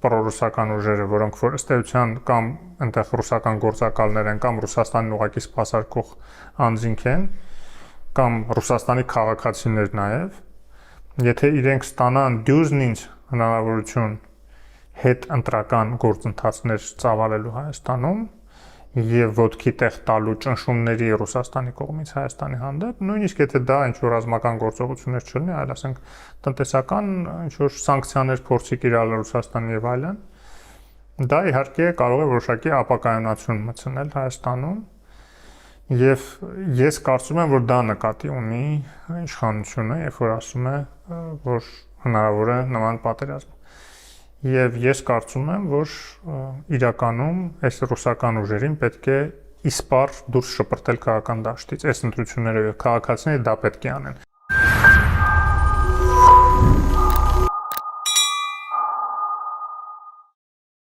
պրոռուսական ուժերը, որոնք որ ըստ էության կամ այնտեղ ռուսական գործակալներ են, կամ Ռուսաստանին ուղղակի սպասարկող անձինք են, կամ Ռուսաստանի քաղաքացիներ նաև, եթե իրենք ստանան դյուզնինչ հնարավորություն հետ ընտրական գործընթացներ ծավալելու Հայաստանում եւ ոտքի տեղ տալու ճնշումների Ռուսաստանի կողմից Հայաստանի հանդեպ, նույնիսկ եթե դա ինչ-որ ռազմական գործողություններ չլինի, այլ ասենք տնտեսական ինչ-որ սանկցիաներ փորձի կիրառել Ռուսաստանի եւ այլն, դա իհարկե կարող է որոշակի ապակայունացում մտցնել Հայաստանում եւ ես կարծում եմ, որ դա նկատի ունի իշխանությունը, երբ որ ասում է, որ հնարավոր է նման պատերազմ։ Եվ ես կարծում եմ, որ իրականում այս ռուսական ուժերին պետք է իսպառ դուրս շպրտել քաղաքական դաշտից, այս ընտրություններով եւ քաղաքացիները դա պետք է անեն։